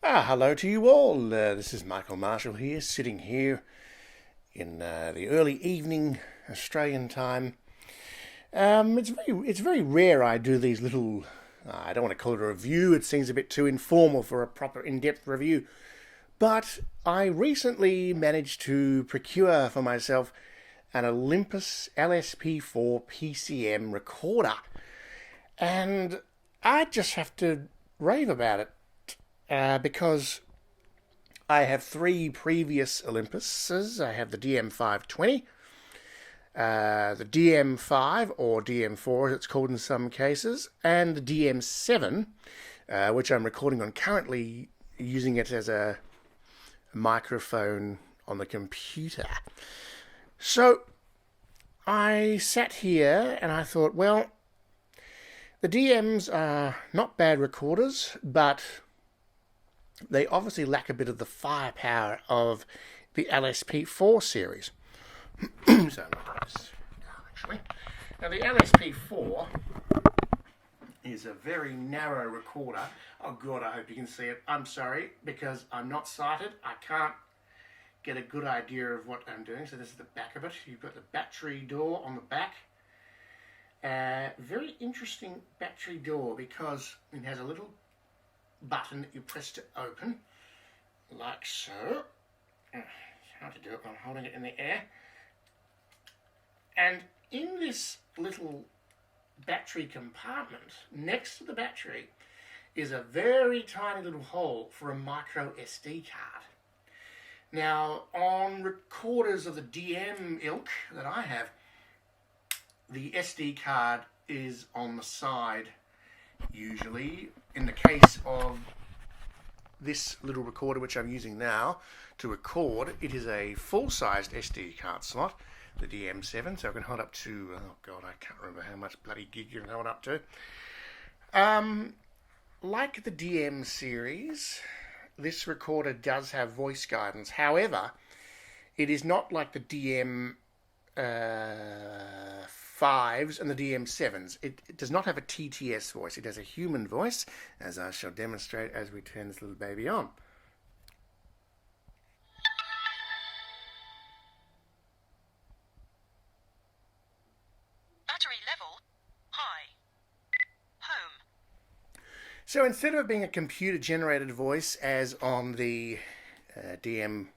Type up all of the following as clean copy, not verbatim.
Hello to you all. This is Michael Marshall here, sitting here in the early evening Australian time. It's very rare I do these little. I don't want to call it a review. It seems a bit too informal for a proper in-depth review. But I recently managed to procure for myself an Olympus LS-P4 PCM recorder, and I just have to rave about it because I have three previous Olympuses. I have the DM520, the DM5 or DM4 as it's called in some cases, and the DM7, which I'm recording on currently, using it as a microphone on the computer. So I sat here and I thought, well, the DMs are not bad recorders, but they obviously lack a bit of the firepower of the LS-P4 series. So, actually, now the LS-P4 is a very narrow recorder. Oh God, I hope you can see it. I'm sorry, because I'm not sighted. I can't get a good idea of what I'm doing. So this is the back of it. You've got the battery door on the back. Very interesting battery door because it has a little button that you press to open, like so. It's hard to do it when I'm holding it in the air. And in this little battery compartment, next to the battery, is a very tiny little hole for a micro SD card. Now, on recorders of the DM ilk that I have, the SD card is on the side usually. In the case of this little recorder which I'm using now to record, it is a full-sized SD card slot, the DM7, so I can hold up to, oh God, I can't remember how much bloody gig you can hold up to. Like the DM series, this recorder does have voice guidance. However, it is not like the DM 5s and the DM7s. It does not have a TTS voice. It has a human voice, as I shall demonstrate as we turn this little baby on. Battery level high. Home. So instead of it being a computer-generated voice as on the DM7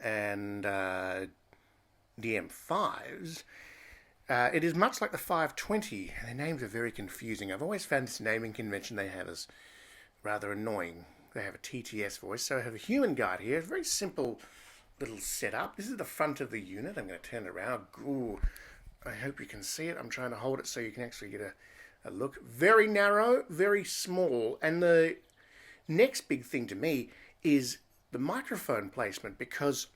and DM5s, it is much like the 520. Their names are very confusing. I've always found this naming convention they have as rather annoying. They have a TTS voice, so I have a human guide here. A very simple little setup. This is the front of the unit. I'm going to turn it around. Ooh, I hope you can see it. I'm trying to hold it so you can actually get a look. Very narrow, very small. And the next big thing to me is the microphone placement, because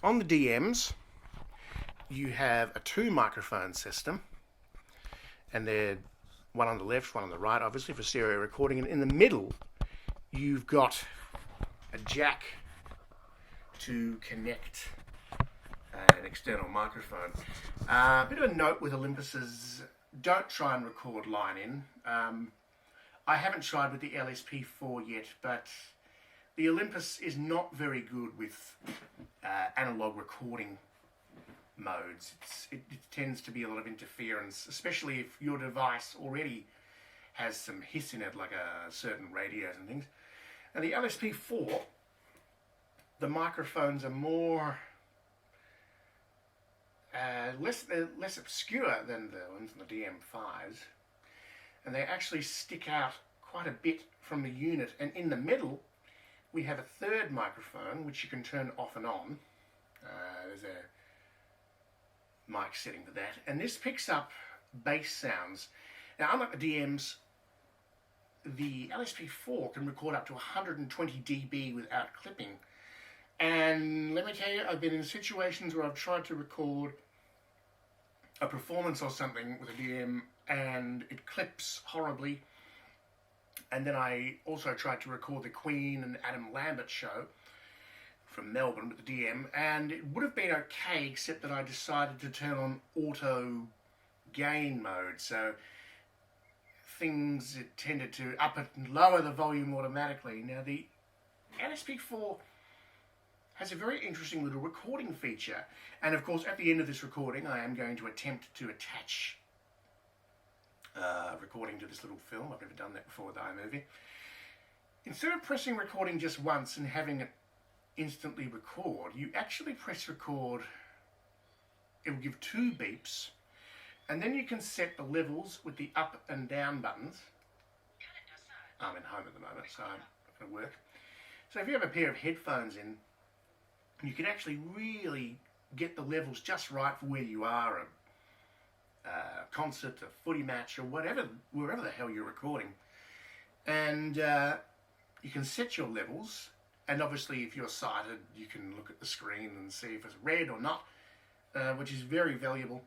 on the DMs, you have a two microphone system, and they're one on the left, one on the right, obviously for stereo recording, and in the middle you've got a jack to connect an external microphone. A bit of a note with Olympuses: don't try and record line in. I haven't tried with the LS-P4 yet, but the Olympus is not very good with analog recording modes. It tends to be a lot of interference, especially if your device already has some hiss in it, like certain radios and things. And the LS-P4, the microphones are more less obscure than the ones in the DM5s, and they actually stick out quite a bit from the unit. And in the middle, we have a third microphone which you can turn off and on. There's a mic setting for that, and this picks up bass sounds. Now, unlike the DMs, the LS-P4 can record up to 120 dB without clipping. And let me tell you, I've been in situations where I've tried to record a performance or something with a DM and it clips horribly. And then I also tried to record the Queen and Adam Lambert show from Melbourne with the DM, and it would have been okay, except that I decided to turn on auto gain mode. So things, it tended to up it and lower the volume automatically. Now the LS-P4 has a very interesting little recording feature, and of course at the end of this recording I am going to attempt to attach recording to this little film. I've never done that before with iMovie. Instead of pressing recording just once and having it instantly record, you actually press record. It will give 2 beeps, and then you can set the levels with the up and down buttons. I'm in home at the moment, so I'm not going to work. So if you have a pair of headphones in, you can actually really get the levels just right for where you are, a concert, a footy match, or whatever, wherever the hell you're recording. And you can set your levels, and obviously if you're sighted, you can look at the screen and see if it's red or not, which is very valuable.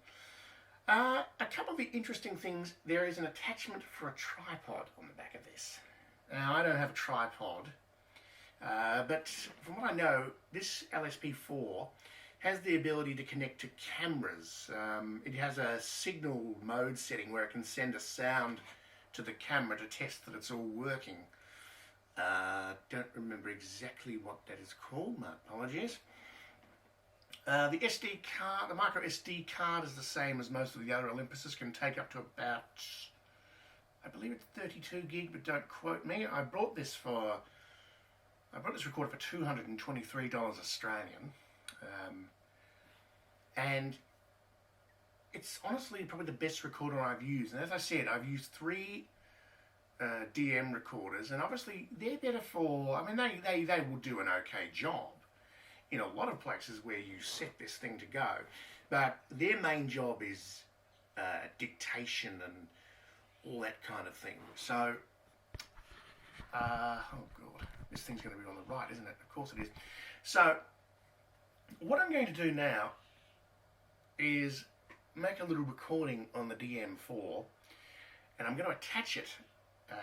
A couple of the interesting things, there is an attachment for a tripod on the back of this. Now, I don't have a tripod, but from what I know, this LS-P4 has the ability to connect to cameras. It has a signal mode setting where it can send a sound to the camera to test that it's all working. Don't remember exactly what that is called, my apologies. The SD card, the micro SD card is the same as most of the other Olympuses, can take up to about, I believe it's 32 gig, but don't quote me. I brought this recorder for $223 Australian, and it's honestly probably the best recorder I've used. And as I said, I've used 3 DM recorders, and obviously they're better for, I mean, they will do an okay job in a lot of places where you set this thing to go, but their main job is dictation and all that kind of thing. So, oh god, this thing's going to be on the right, isn't it? Of course it is. So, what I'm going to do now is make a little recording on the DM4, and I'm going to attach it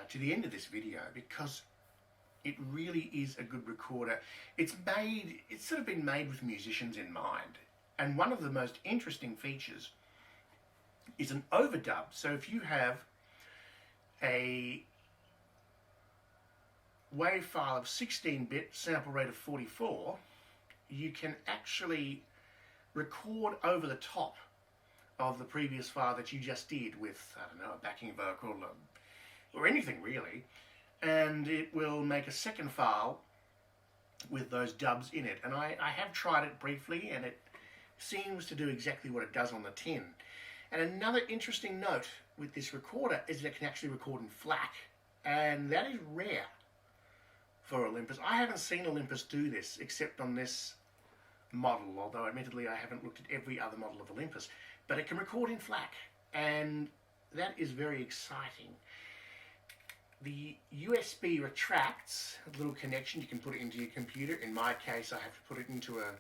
to the end of this video, because it really is a good recorder. It's sort of been made with musicians in mind. And one of the most interesting features is an overdub. So if you have a WAV file of 16-bit, sample rate of 44, you can actually record over the top of the previous file that you just did with, I don't know, a backing vocal or anything really. And it will make a second file with those dubs in it. And I have tried it briefly, and it seems to do exactly what it does on the tin. And another interesting note with this recorder is that it can actually record in FLAC, and that is rare for Olympus. I haven't seen Olympus do this except on this model, although admittedly I haven't looked at every other model of Olympus. But it can record in FLAC, and that is very exciting. The USB retracts, a little connection, you can put it into your computer. In my case, I have to put it into an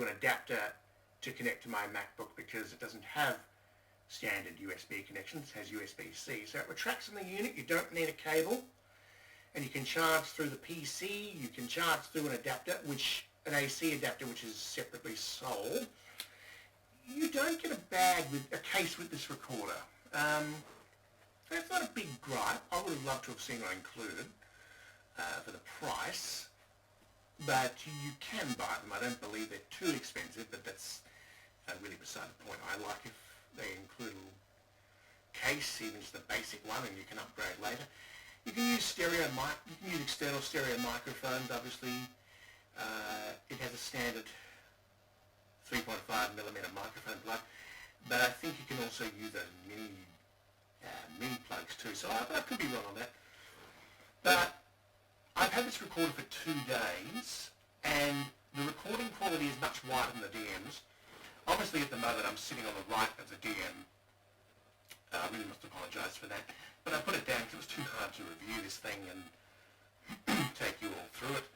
adapter to connect to my MacBook, because it doesn't have standard USB connections, it has USB-C. So it retracts in the unit, you don't need a cable, and you can charge through the PC, you can charge through an adapter, an AC adapter, which is separately sold. You don't get a case with this recorder. It's not a big gripe. I would have loved to have seen it included for the price, but you can buy them. I don't believe they're too expensive, but that's really beside the point. I like if they include a little case, even just the basic one, and you can upgrade later. You can use external stereo microphones. Obviously, it has a standard 3.5mm microphone plug, but I think you can also use those mini plugs too, so I could be wrong on that. But I've had this recorded for 2 days, and the recording quality is much wider than the DMs. Obviously at the moment I'm sitting on the right of the DM. I really must apologise for that, but I put it down because it was too hard to review this thing and take you all through it.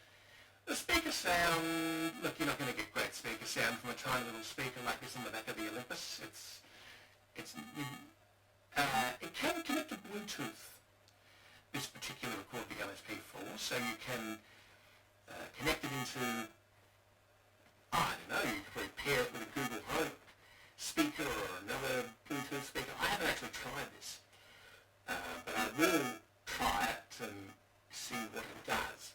The speaker sound, look, you're not going to get great speaker sound from a tiny little speaker like this on the back of the Olympus. It can connect to Bluetooth, this particular recorder, the LS-P4, so you can connect it into, I don't know, you could probably pair it with a Google Home speaker or another Bluetooth speaker. I haven't actually tried this, but I will try it and see what it does.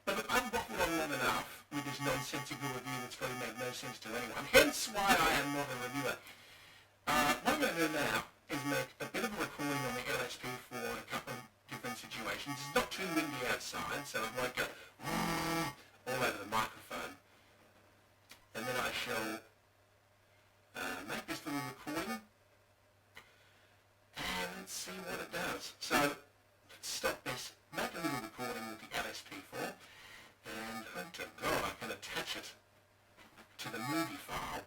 But look, I've waffled on long enough with this nonsensical review that's really made no sense to anyone, hence why I am not a reviewer. What I'm going to do now is make a bit of a recording on the LS-P4 in a couple of different situations. It's not too windy outside, so it won't go all over the microphone. And then I shall make this little recording and see what it does. So let's stop this, make a little recording with the LS-P4, and hope to God I can attach it to the movie file.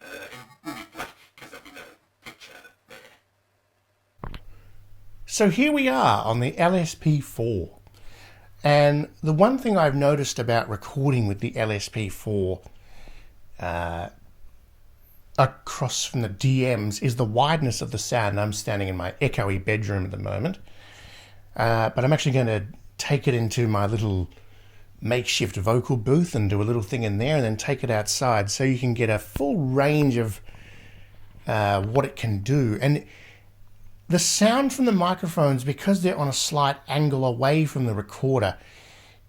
It will be black because there'll be no picture there. So here we are on the LS-P4, and the one thing I've noticed about recording with the LS-P4 across from the DMs is the wideness of the sound. I'm standing in my echoey bedroom at the moment, but I'm actually going to take it into my little makeshift vocal booth and do a little thing in there and then take it outside so you can get a full range of what it can do. And the sound from the microphones, because they're on a slight angle away from the recorder,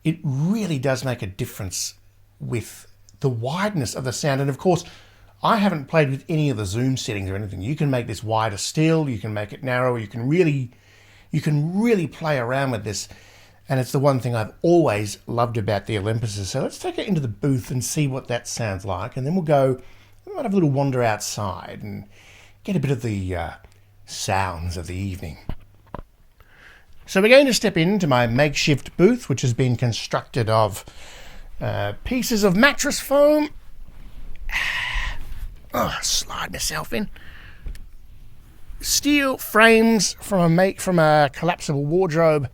it really does make a difference with the wideness of the sound. And of course, I haven't played with any of the zoom settings or anything. You can make this wider still, you can make it narrower, you can really play around with this. And it's the one thing I've always loved about the Olympuses. So let's take it into the booth and see what that sounds like. And then we might have a little wander outside and get a bit of the sounds of the evening. So we're going to step into my makeshift booth, which has been constructed of pieces of mattress foam. Slide myself in. Steel frames from a collapsible wardrobe,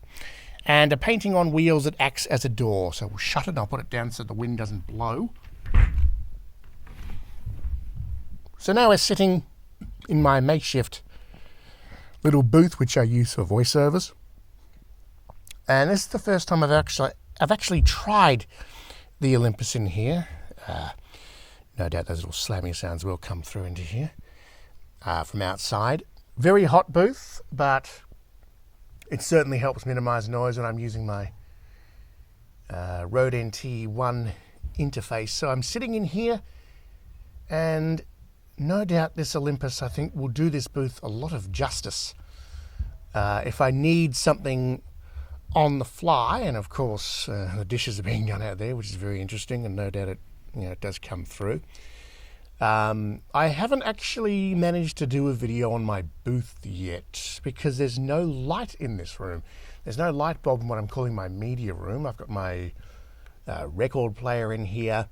and a painting on wheels that acts as a door. So we'll shut it and I'll put it down so the wind doesn't blow. So now we're sitting in my makeshift little booth, which I use for voiceovers. And this is the first time I've actually tried the Olympus in here. No doubt those little slammy sounds will come through into here from outside. Very hot booth, but it certainly helps minimize noise when I'm using my Rode NT1 interface. So I'm sitting in here, and no doubt this Olympus, I think, will do this booth a lot of justice. If I need something on the fly, and of course the dishes are being done out there, which is very interesting, and no doubt it does come through. I haven't actually managed to do a video on my booth yet because there's no light in this room. There's no light bulb in what I'm calling my media room. I've got my record player in here.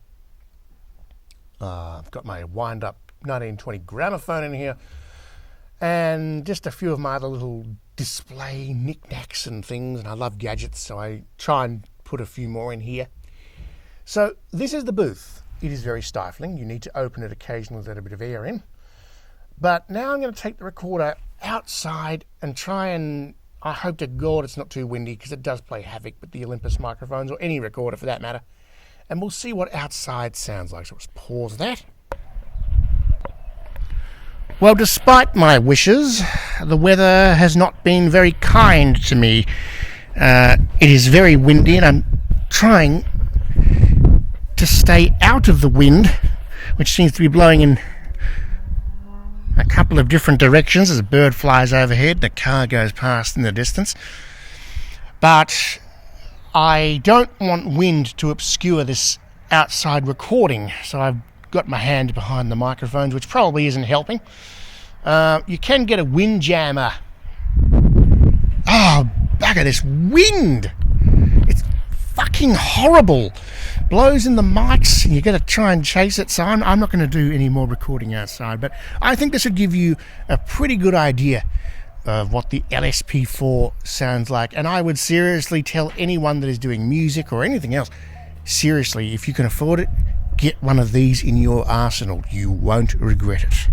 I've got my wind-up 1920 gramophone in here, and just a few of my other little display knickknacks and things. And I love gadgets, so I try and put a few more in here. So this is the booth. It is very stifling. You need to open it occasionally to let a bit of air in. But now I'm going to take the recorder outside and try and, I hope to God it's not too windy because it does play havoc with the Olympus microphones, or any recorder for that matter. And we'll see what outside sounds like. So let's pause that. Well, despite my wishes, the weather has not been very kind to me. It is very windy, and I'm trying to stay out of the wind, which seems to be blowing in a couple of different directions as a bird flies overhead and a car goes past in the distance. But I don't want wind to obscure this outside recording, so I've got my hand behind the microphones, which probably isn't helping. You can get a wind jammer. Oh, bugger, this wind! It's fucking horrible. Blows in the mics, and you've got to try and chase it. So I'm not going to do any more recording outside, but I think this would give you a pretty good idea of what the LS-P4 sounds like. And I would seriously tell anyone that is doing music or anything else, seriously, if you can afford it, get one of these in your arsenal. You won't regret it.